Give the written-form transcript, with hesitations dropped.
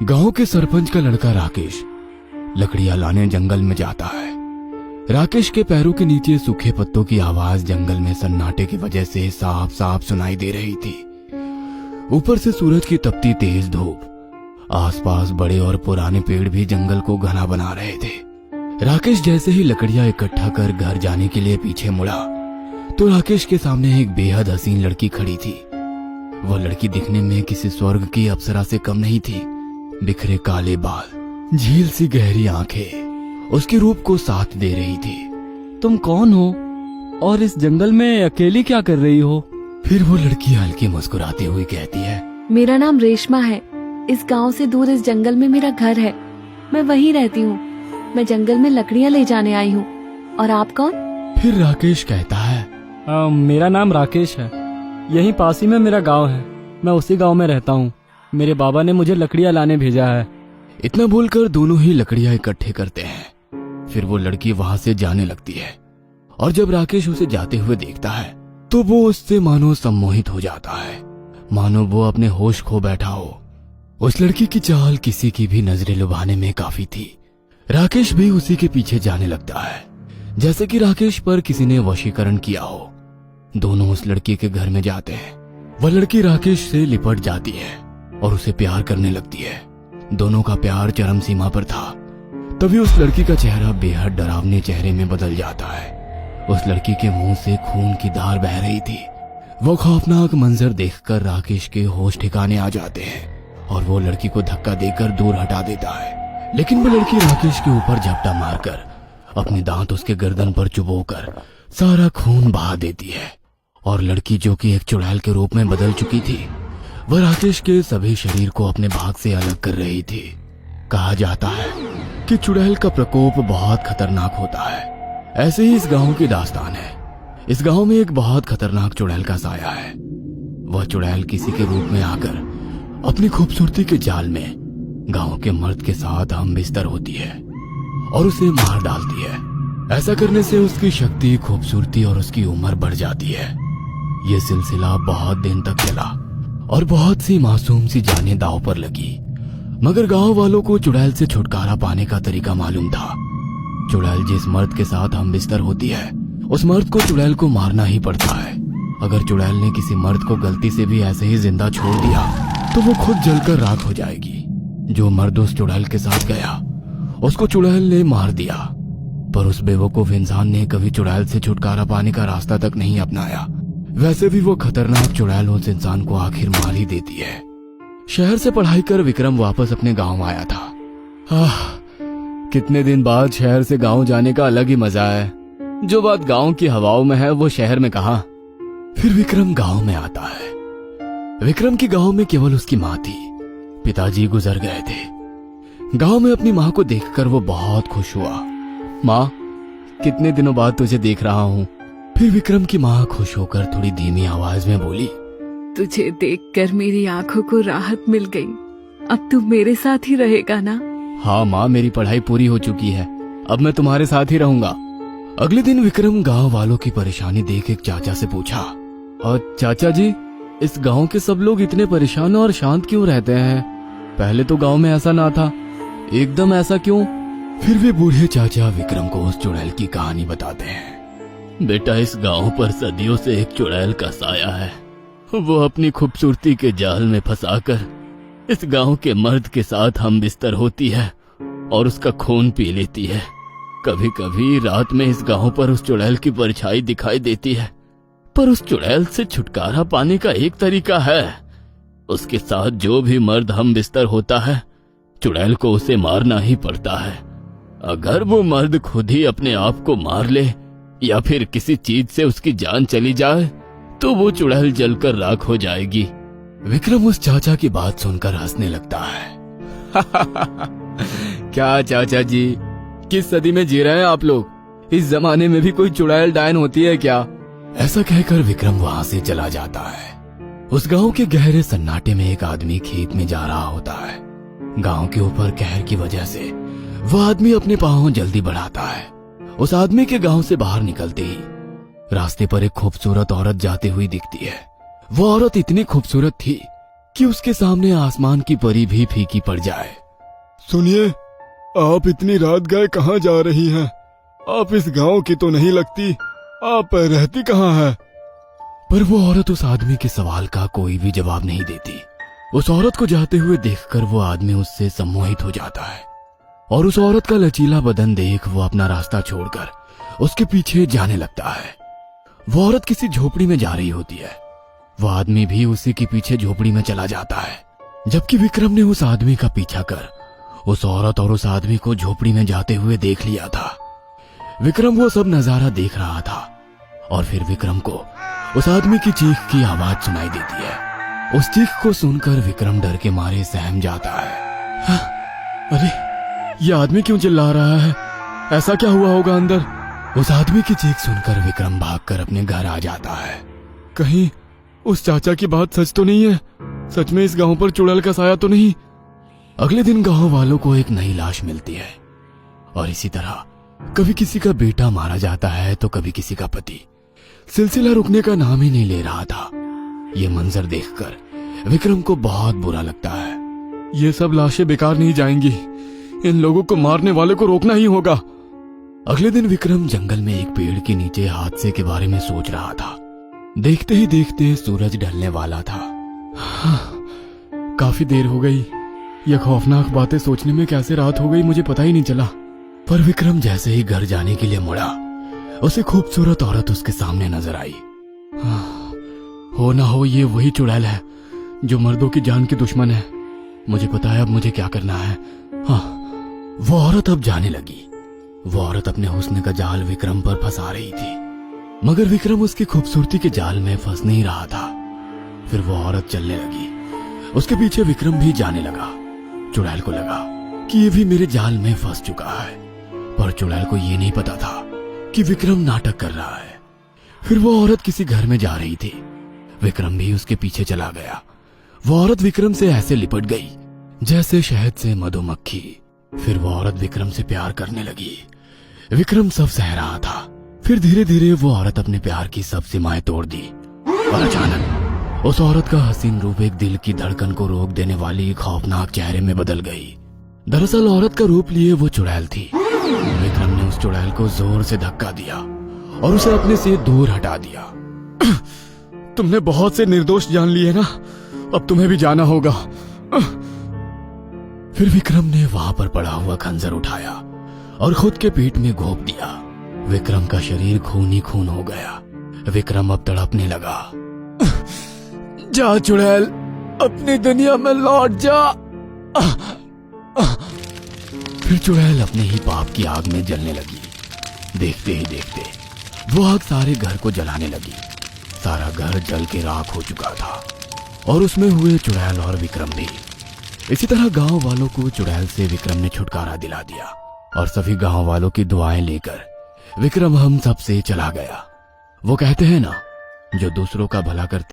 गांव के सरपंच का लड़का राकेश लकड़ियां लाने जंगल में जाता है। राकेश के पैरों के नीचे सूखे पत्तों की आवाज जंगल में सन्नाटे की वजह से साफ साफ सुनाई दे रही थी। ऊपर से सूरज की तपती तेज धूप, आसपास बड़े और पुराने पेड़ भी जंगल को घना बना रहे थे। राकेश जैसे ही लकड़ियां इकट्ठा कर घर जाने के लिए पीछे मुड़ा तो राकेश के सामने एक बेहद हसीन लड़की खड़ी थी। वह लड़की दिखने में किसी स्वर्ग की अप्सरा से कम नहीं थी। बिखरे काले बाल, झील सी गहरी आंखें उसके रूप को साथ दे रही थी। तुम कौन हो और इस जंगल में अकेली क्या कर रही हो? फिर वो लड़की हल्की मुस्कुराती हुई कहती है, मेरा नाम रेशमा है। इस गांव से दूर इस जंगल में मेरा घर है। मैं वहीं रहती हूँ। मैं जंगल में लकड़ियाँ ले जाने आई हूँ। और आप कौन? फिर राकेश कहता है, मेरा नाम राकेश है। यहीं पास ही में मेरा गांव है। मैं उसी गांव में रहता हूँ। मेरे बाबा ने मुझे लकड़ियाँ लाने भेजा है। इतना बोलकर दोनों ही लकड़ियां इकट्ठे करते हैं। फिर वो लड़की वहां से जाने लगती है और जब राकेश उसे जाते हुए देखता है तो वो उससे मानो सम्मोहित हो जाता है, मानो वो अपने होश खो बैठा हो। उस लड़की की चाल किसी की भी नजरें लुभाने में काफी थी। राकेश भी उसी के पीछे जाने लगता है, जैसे कि राकेश पर किसी ने वशीकरण किया हो। दोनों उस लड़की के घर में जाते हैं। वह लड़की राकेश से लिपट जाती है और उसे प्यार करने लगती है। दोनों का प्यार चरम सीमा पर था। तभी उस लड़की का चेहरा बेहद डरावने चेहरे में बदल जाता है। उस लड़की के मुंह से खून की धार बह रही थी। वो खौफनाक मंजर देखकर राकेश के होश ठिकाने आ जाते हैं और वो लड़की को धक्का देकर दूर हटा देता है। लेकिन वो लड़की राकेश के ऊपर झपटा मारकर अपने दांत उसके गर्दन पर चुभोकर सारा खून बहा देती है और लड़की, जो कि एक चुड़ैल के रूप में बदल चुकी थी, वह राकेश के सभी शरीर को अपने भाग से अलग कर रही थी। कहा जाता है कि चुड़ैल का प्रकोप बहुत खतरनाक होता है। ऐसे ही इस गांव की दास्तान है। इस गांव में एक बहुत खतरनाक चुड़ैल का साया है। वह चुड़ैल किसी के रूप में आकर अपनी खूबसूरती के जाल में गांव के मर्द के साथ हम बिस्तर होती है और उसे मार डालती है। ऐसा करने से उसकी शक्ति, खूबसूरती और उसकी उम्र बढ़ जाती है। यह सिलसिला बहुत दिन तक चला और बहुत सी मासूम सी जानें दांव पर लगी। मगर गांव वालों को चुड़ैल से छुटकारा पाने का तरीका मालूम था। चुड़ैल जिस मर्द के साथ हम बिस्तर होती है, उस मर्द को चुड़ैल को मारना ही पड़ता है। अगर चुड़ैल ने किसी मर्द को गलती से भी ऐसे ही जिंदा छोड़ दिया तो वो खुद जलकर राख हो जाएगी। जो मर्द उस चुड़ैल के साथ गया उसको चुड़ैल ने मार दिया, पर उस बेवकूफ इंसान ने कभी चुड़ैल से छुटकारा पाने का रास्ता तक नहीं अपनाया। वैसे भी वो खतरनाक चुड़ैल उस इंसान को आखिर मार ही देती है। शहर से पढ़ाई कर विक्रम वापस अपने गांव आया था। कितने दिन बाद शहर से गांव जाने का अलग ही मजा है। जो बात गांव की हवाओं में है वो शहर में कहां। फिर विक्रम गांव में आता है। विक्रम की गांव में केवल उसकी माँ थी। पिताजी गुजर गए थे। गांव में अपनी माँ को देखकर वो बहुत खुश हुआ। माँ, कितने दिनों बाद तुझे देख रहा हूँ। फिर विक्रम की माँ खुश होकर थोड़ी धीमी आवाज में बोली, तुझे देखकर मेरी आंखों को राहत मिल गई। अब तू मेरे साथ ही रहेगा ना? हाँ माँ, मेरी पढ़ाई पूरी हो चुकी है। अब मैं तुम्हारे साथ ही रहूंगा। अगले दिन विक्रम गांव वालों की परेशानी देख एक चाचा से पूछा, और चाचा जी, इस गांव के सब लोग इतने परेशान और शांत क्यों रहते हैं? पहले तो गांव में ऐसा ना था, एकदम ऐसा क्यों? फिर वे बूढ़े चाचा विक्रम को उस चुड़ैल की कहानी बताते हैं। बेटा, इस गांव पर सदियों से एक चुड़ैल का साया है। वो अपनी खूबसूरती के जाल में फंसाकर इस गांव के मर्द के साथ हम बिस्तर होती है और उसका खून पी लेती है। कभी कभी रात में इस गांव पर उस चुड़ैल की परछाई दिखाई देती है, पर उस चुड़ैल से छुटकारा पाने का एक तरीका है। उसके साथ जो भी मर्द हम बिस्तर होता है, चुड़ैल को उसे मारना ही पड़ता है। अगर वो मर्द खुद ही अपने आप को मार ले या फिर किसी चीज से उसकी जान चली जाए तो वो चुड़ैल जलकर राख हो जाएगी। विक्रम उस चाचा की बात सुनकर हंसने लगता है। क्या चाचा जी, किस सदी में जी रहे हैं आप लोग? इस जमाने में भी कोई चुड़ैल डायन होती है क्या? ऐसा कहकर विक्रम वहां से चला जाता है। उस गांव के गहरे सन्नाटे में एक आदमी खेत में जा रहा होता है। गांव के ऊपर कहर की वजह से वह आदमी अपने पांव जल्दी बढ़ाता है। उस आदमी के गांव से बाहर निकलते ही रास्ते पर एक खूबसूरत औरत जाती हुई दिखती है। वो औरत इतनी खूबसूरत थी कि उसके सामने आसमान की परी भी फीकी पड़ जाए। सुनिए, आप इतनी रात गए कहाँ जा रही हैं? आप इस गांव की तो नहीं लगती, आप रहती कहाँ है? पर वो औरत उस आदमी के सवाल का कोई भी जवाब नहीं देती। उस औरत को जाते हुए देखकर वो आदमी उससे सम्मोहित हो जाता है और उस औरत का लचीला बदन देख वो अपना रास्ता छोड़कर उसके पीछे जाने लगता है। वो औरत किसी झोपड़ी में जा रही होती है। वो आदमी भी उसी के पीछे झोपड़ी में चला जाता है, जबकि विक्रम ने उस आदमी का पीछा कर उस औरत और उस आदमी को झोपड़ी में जाते हुए देख लिया था। विक्रम वो सब नजारा देख रहा था और फिर विक्रम को उस आदमी की चीख की आवाज सुनाई देती है। उस चीख को सुनकर विक्रम डर के मारे सहम जाता है। हाँ, अरे ये आदमी क्यों चिल्ला रहा है? ऐसा क्या हुआ होगा अंदर? उस आदमी की चीख सुनकर विक्रम भागकर अपने घर आ जाता है। कहीं उस चाचा की बात सच तो नहीं है? सच में इस गांव पर चुड़ैल का साया तो नहीं? अगले दिन गांव वालों को एक नई लाश मिलती है और इसी तरह कभी किसी का बेटा मारा जाता है तो कभी किसी का पति। सिलसिला रुकने का नाम ही नहीं ले रहा था। ये मंजर देखकर विक्रम को बहुत बुरा लगता है। ये सब लाशें बेकार नहीं जाएंगी, इन लोगों को मारने वाले को रोकना ही होगा। अगले दिन विक्रम जंगल में एक पेड़ के नीचे हादसे के बारे में सोच रहा था। देखते ही देखते सूरज ढलने वाला था। काफी देर हो गई। यह खौफनाक बातें सोचने में कैसे रात हो गई मुझे पता ही नहीं चला। पर विक्रम जैसे ही घर जाने के लिए मुड़ा, उसे खूबसूरत औरत उसके सामने नजर आई। हो ना हो ये वही चुड़ैल है जो मर्दों की जान की दुश्मन है। मुझे पता है अब मुझे क्या करना है। हाँ, वो औरत अब जाने लगी। वो औरत अपने हुस्न का जाल विक्रम पर फंसा रही थी, मगर विक्रम उसकी खूबसूरती के जाल में फंस नहीं रहा था। फिर वो औरत चलने लगी, उसके पीछे विक्रम भी जाने लगा। चुड़ैल को लगा कि ये भी मेरे जाल में फंस चुका है, पर चुड़ैल को ये नहीं पता था कि विक्रम नाटक कर रहा है। फिर वो औरत किसी घर में जा रही थी, विक्रम भी उसके पीछे चला गया। वो औरत विक्रम से ऐसे लिपट गई जैसे शहद से मधुमक्खी। फिर वो औरत विक्रम से प्यार करने लगी। विक्रम सब सह रहा था। फिर धीरे धीरे वो औरत अपने प्यार की सब सीमाएं तोड़ दी और अचानक उस औरत का हसीन रूप एक दिल की धड़कन को रोक देने वाली खौफनाक चेहरे में बदल गई। दरअसल औरत का रूप लिए वो चुड़ैल थी। विक्रम ने उस चुड़ैल को जोर से धक्का दिया और उसे अपने से दूर हटा दिया। तुमने बहुत से निर्दोष जान लिए ना, अब तुम्हें भी जाना होगा। फिर विक्रम ने वहां पर पड़ा हुआ खंजर उठाया और खुद के पेट में घोंप दिया। विक्रम का शरीर खून ही खून हो गया। विक्रम अब तड़पने लगा। जा चुड़ैल, अपनी दुनिया में लौट जा। फिर चुड़ैल अपने ही पाप की आग में जलने लगी। देखते ही देखते वो आग सारे घर को जलाने लगी। सारा घर जल के राख हो चुका था और उसमें हुए चुड़ैल और विक्रम भी। इसी तरह गांव वालों को चुड़ैल से विक्रम ने छुटकारा दिला दिया और सभी गांव वालों की दुआएं लेकर विक्रम हम सब से चला गया। वो कहते हैं ना, जो दूसरों का भला करते